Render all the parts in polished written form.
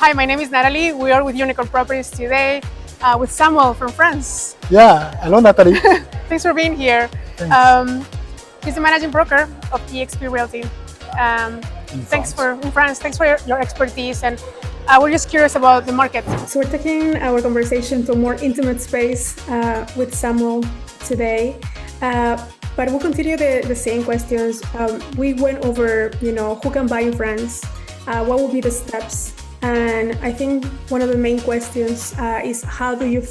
Hi, my name is Natalie. We are with Unicorn Properties today with Samuel from France. Yeah, hello Natalie. Thanks for being here. Thanks. He's the managing broker of EXP Realty. Thanks in France. Thanks for your expertise, and we're just curious about the market. So we're taking our conversation to a more intimate space with Samuel today. But we'll continue the same questions. We went over, who can buy in France, what will be the steps, and I think one of the main questions is how do you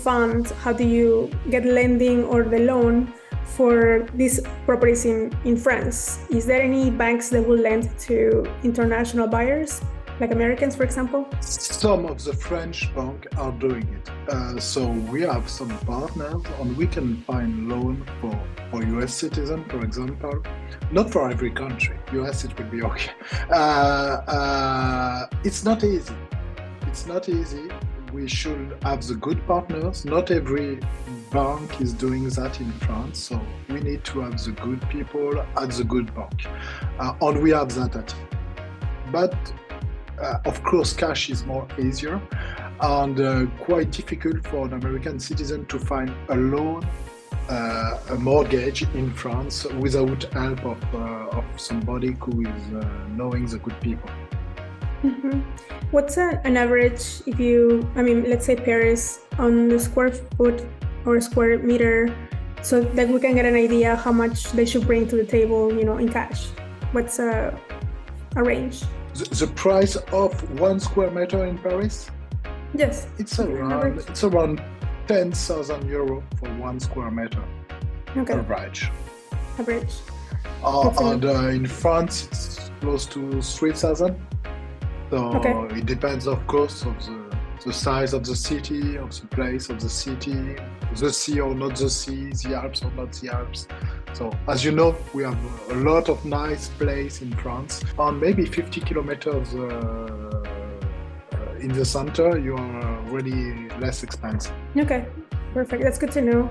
get lending or the loan for these properties in France? Is there any banks that will lend to international buyers, like Americans, for example? Some of the French banks are doing it. So we have some partners and we can find loan for US citizens, for example. Not for every country. US it will be okay. It's not easy. It's not easy. We should have the good partners. Not every bank is doing that in France. So we need to have the good people at the good bank. And we have that at it. But of course, cash is more easier and quite difficult for an American citizen to find a loan, a mortgage in France without help of somebody who is knowing the good people. Mm-hmm. What's an average, let's say Paris, on the square foot or square meter, so that we can get an idea how much they should bring to the table, in cash? What's a range? The price of 1 square meter in Paris? Yes. It's around 10,000 euro for 1 square meter. Okay. Average. And in France, it's close to 3,000. So okay. It depends, of course, of the size of the city, of the place of the city, the sea or not the sea, the Alps or not the Alps. So, as you know, we have a lot of nice places in France. On maybe 50 kilometers in the center, you are really less expensive. Okay, perfect. That's good to know.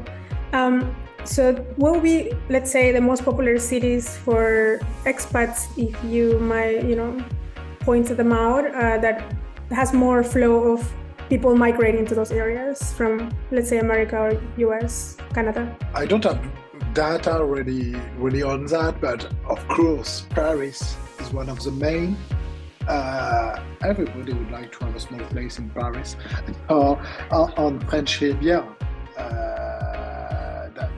So what will be, let's say, the most popular cities for expats, if you might, point them out, that has more flow of people migrating to those areas from, let's say, America or US, Canada? I don't have data really on that, but of course Paris is one of the main. Everybody would like to have a small place in Paris on French Riviera.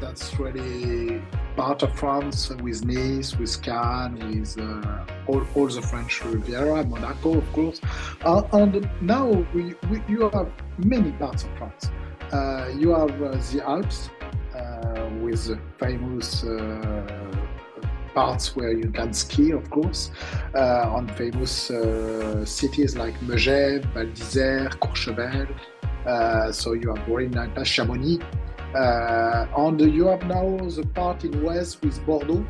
That's really part of France, with Nice, with Cannes, with all the French Riviera, Monaco, of course. And now you have many parts of France. You have the Alps, with the famous parts where you can ski, of course, on famous cities like Megève, Val d'Isère, Courchevel. So you have very nice Chamonix. And you have now the part in West with Bordeaux,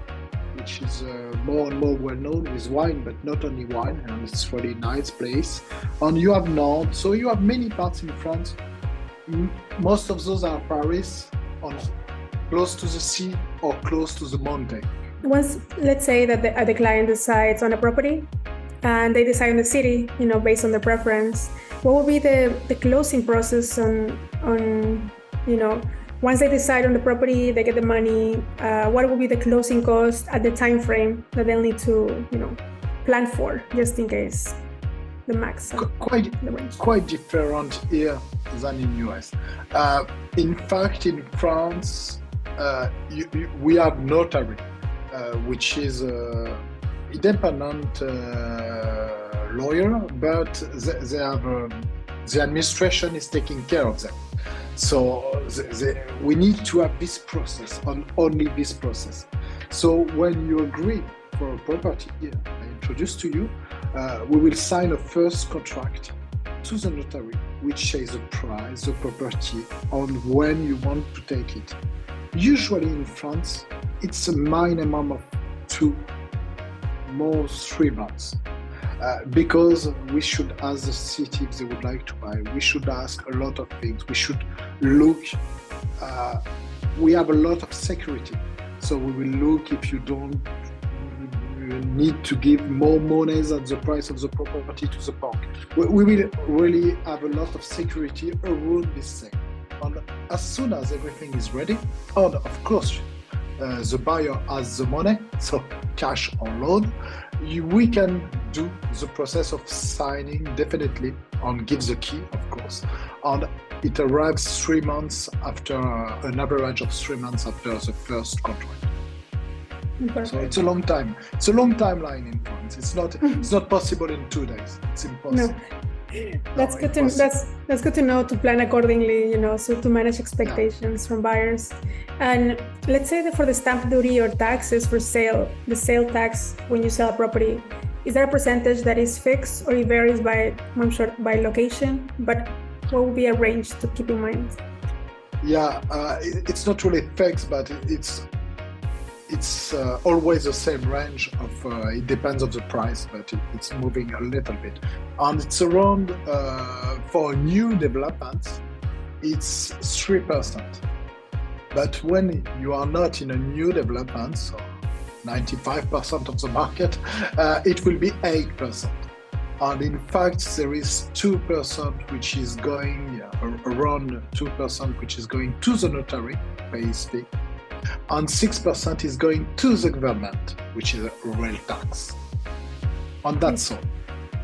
which is more and more well known with wine, but not only wine, and it's really nice place. And you have Nantes, so you have many parts in France. Most of those are Paris, close to the sea or close to the mountain. Once, let's say that the client decides on a property and they decide on the city, based on their preference, what will be the closing process on once they decide on the property, they get the money, what will be the closing cost at the time frame that they'll need to, plan for, just in case the max? Quite different here than in US. In fact, in France, we have notary, which is independent lawyer, but they have the administration is taking care of them. So we need to have this process, and only this process. So when you agree for a property, I introduce to you, we will sign a first contract to the notary, which says the price, the property, on when you want to take it. Usually in France, it's a minimum of 2, most 3 months. Because we should ask the city if they would like to buy. We should ask a lot of things. We should look. We have a lot of security. So we will look if you don't need to give more money than the price of the property to the bank. We will really have a lot of security around this thing. And as soon as everything is ready, and of course, the buyer has the money, so cash or loan, we can do the process of signing definitely and give the key, of course. And it arrives 3 months after, an average of 3 months after the first contract. Perfect. So it's a long time. It's a long timeline in France. It's not possible in 2 days. It's impossible. No. That's good to that's good to know, to plan accordingly, so to manage expectations from buyers. And let's say that for the stamp duty or taxes for sale, the sale tax when you sell a property, is there a percentage that is fixed, or it varies by, I'm sure, by location? But what would be a range to keep in mind? Yeah, it's not really fixed, but it's always the same range of, it depends on the price, but it's moving a little bit. And it's around, for new developments, it's 3%. But when you are not in a new development, so 95% of the market, it will be 8%. And in fact, there is 2% which is going, around 2% which is going to the notary, pays fee. And 6% is going to the government, which is a real tax. And that's all.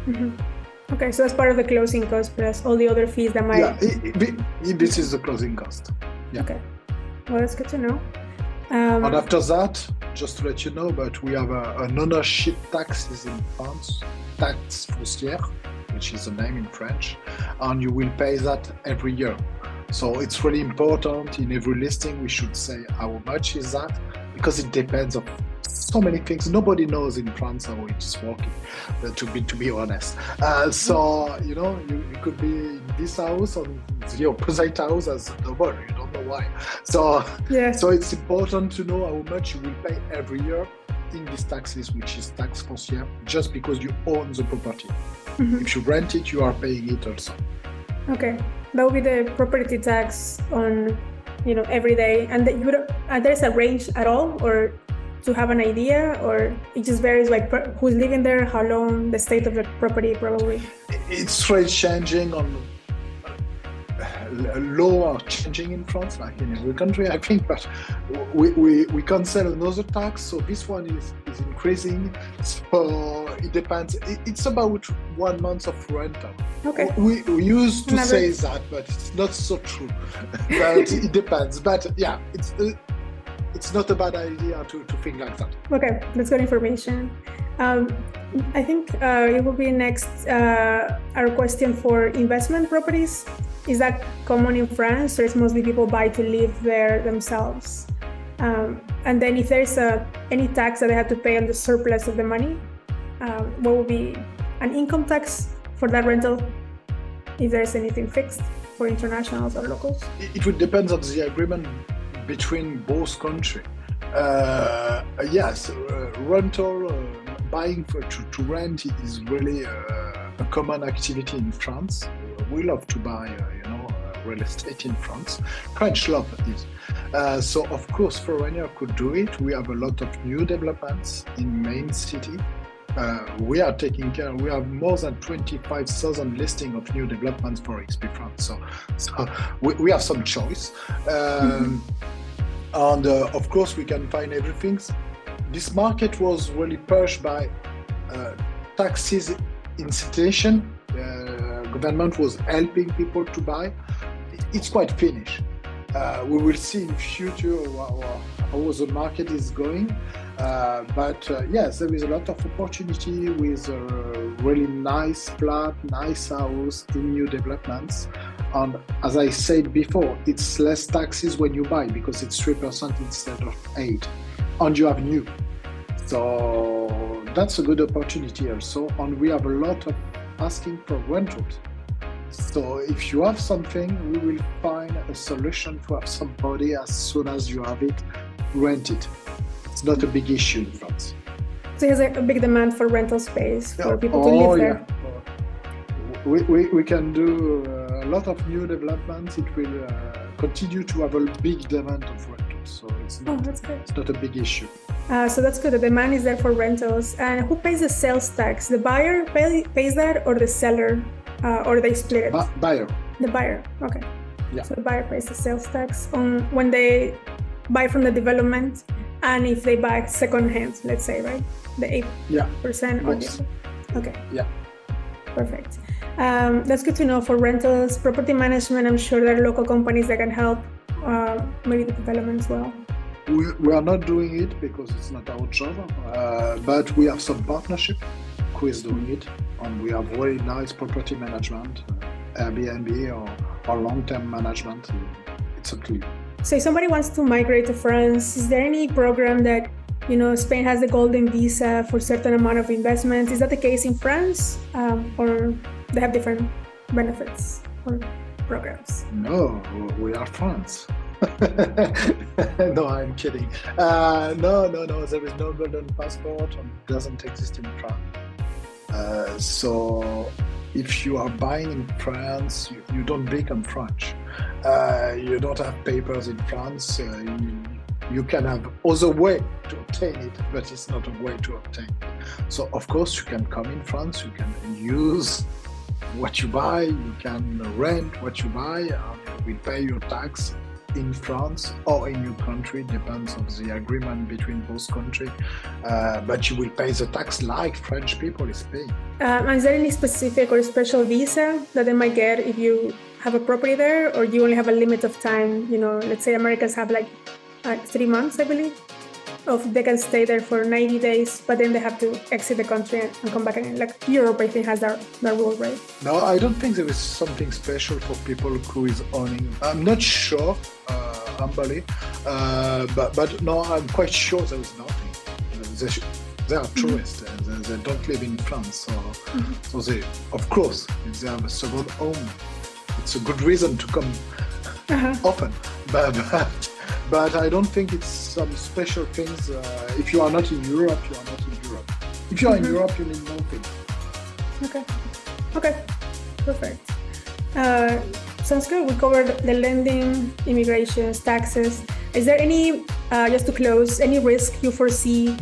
Mm-hmm. Okay, so that's part of the closing cost plus all the other fees that might... Yeah, this is the closing cost. Yeah. Okay, well, that's good to know. And after that, just to let you know, but we have an ownership taxes in France, taxe foncière, which is the name in French, and you will pay that every year. So it's really important in every listing we should say how much is that, because it depends on so many things. Nobody knows in France how it's working, to be honest. So you could be in this house or the opposite house as double. You don't know why. So so it's important to know how much you will pay every year in these taxes, which is taxe foncière, just because you own the property. Mm-hmm. If you rent it, you are paying it also. Okay, that would be the property tax on, every day. And there's a range at all, or to have an idea, or it just varies by who's living there, how long, the state of the property probably? It's really changing on law are changing in France, like in every country, I think, but we cancel another tax, so this one is increasing. So it depends. It's about 1 month of rental. Okay. We used to say that, but it's not so true. But it depends. But yeah, it's not a bad idea to think like that. Okay, that's good information. I think it will be next our question for investment properties. Is that common in France, or it's mostly people buy to live there themselves? And then if there's any tax that they have to pay on the surplus of the money, what will be an income tax for that rental, if there's anything fixed for internationals or locals? It would depend on the agreement between both countries. Yes, rental, buying to rent is really a common activity in France. We love to buy, real estate in France. French love it. So of course, foreigner could do it. We have a lot of new developments in main city. We are taking care. We have more than 25,000 listing of new developments for XP France. So we have some choice. And of course, we can find everything. This market was really pushed by taxes incitation. Government was helping people to buy. It's quite finished. We will see in future how the market is going. But yes, there is a lot of opportunity with a really nice flat, nice house in new developments. And as I said before, it's less taxes when you buy because it's 3% instead of 8%. And you have new. So that's a good opportunity also. And we have a lot of asking for rentals. So if you have something, we will find a solution to have somebody as soon as you have it, rent it. It's not a big issue in France. So there's a big demand for rental space for people to live there. Yeah. We can do a lot of new developments. It will continue to have a big demand of rental. so Oh, that's good. it's not a big issue. So that's good. The demand is there for rentals. And who pays the sales tax? The buyer pays that, or the seller, or they split it? Buyer. The buyer. Okay. Yeah. So the buyer pays the sales tax on when they buy from the development, and if they buy secondhand, let's say, right? The 8% or Yes. Okay. Yeah. Perfect. That's good to know for rentals, property management. I'm sure there are local companies that can help, maybe the development as well. We are not doing it because it's not our job, but we have some partnership who is doing it, and we have very nice property management, Airbnb or long-term management. It's up to you. So if somebody wants to migrate to France, is there any program that, Spain has the golden visa for certain amount of investments? Is that the case in France, or they have different benefits or programs? No, we are France. No, I'm kidding. No. There is no golden passport, and it doesn't exist in France. So if you are buying in France, you don't become French. You don't have papers in France. You can have other way to obtain it, but it's not a way to obtain it. So of course you can come in France, you can use what you buy, you can rent what you buy, and we pay your tax in France or in your country, depends on the agreement between both countries, but you will pay the tax like French people is paying. Is there any specific or special visa that they might get if you have a property there, or you only have a limit of time? Let's say Americans have like 3 months, I believe, of they can stay there for 90 days, but then they have to exit the country and come back again. Like Europe, I think, has that rule, right? No, I don't think there is something special for people who is owning. I'm not sure, humbly, but no, I'm quite sure there is nothing. They are tourists. They don't live in France, so they, of course, if they have a second home, it's a good reason to come often. But I don't think it's some special things. If you are not in Europe, you are not in Europe. If you are in Europe, you need nothing. Okay, perfect. Sounds good. We covered the lending, immigrations, taxes. Is there any, just to close, any risk you foresee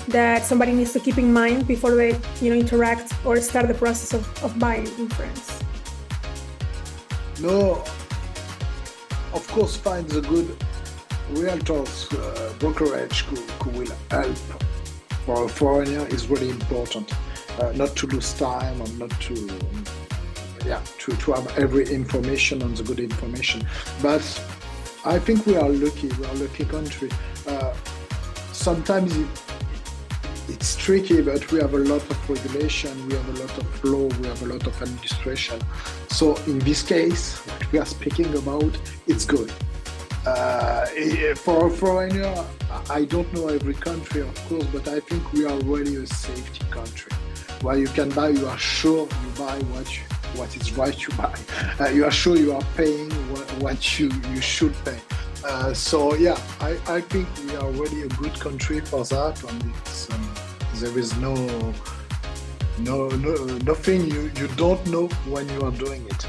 that somebody needs to keep in mind before they, interact or start the process of buying in France? No, of course, find the good realtors, brokerage who will help for a foreigner is really important. Not to lose time and not to have every information and the good information. But I think we are lucky. We are a lucky country. Sometimes it's tricky, but we have a lot of regulation, we have a lot of law, we have a lot of administration. So in this case, what we are speaking about, it's good. For a foreigner, I don't know every country, of course, but I think we are really a safety country where you can buy, you are sure you buy what is right to buy. You are sure you are paying what you should pay. So yeah, I think we are really a good country for that, and it's, there is nothing you don't know when you are doing it.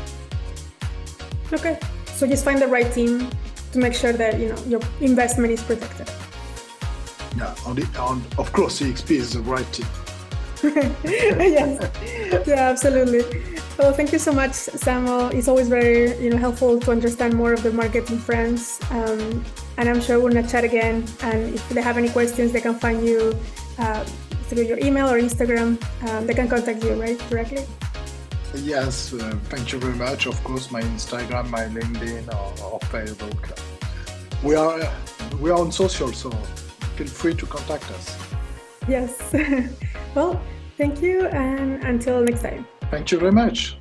Okay, so just find the right team to make sure that your investment is protected. Yeah, and of course EXP is the right team. Yes, yeah, absolutely. Well, thank you so much, Samuel. It's always very helpful to understand more of the market in France, and I'm sure we're gonna chat again. And if they have any questions, they can find you through your email or Instagram. They can contact you, right, directly? Yes, thank you very much. Of course, my Instagram, my LinkedIn, or Facebook. We are on social, so feel free to contact us. Yes. Well, thank you, and until next time. Thank you very much.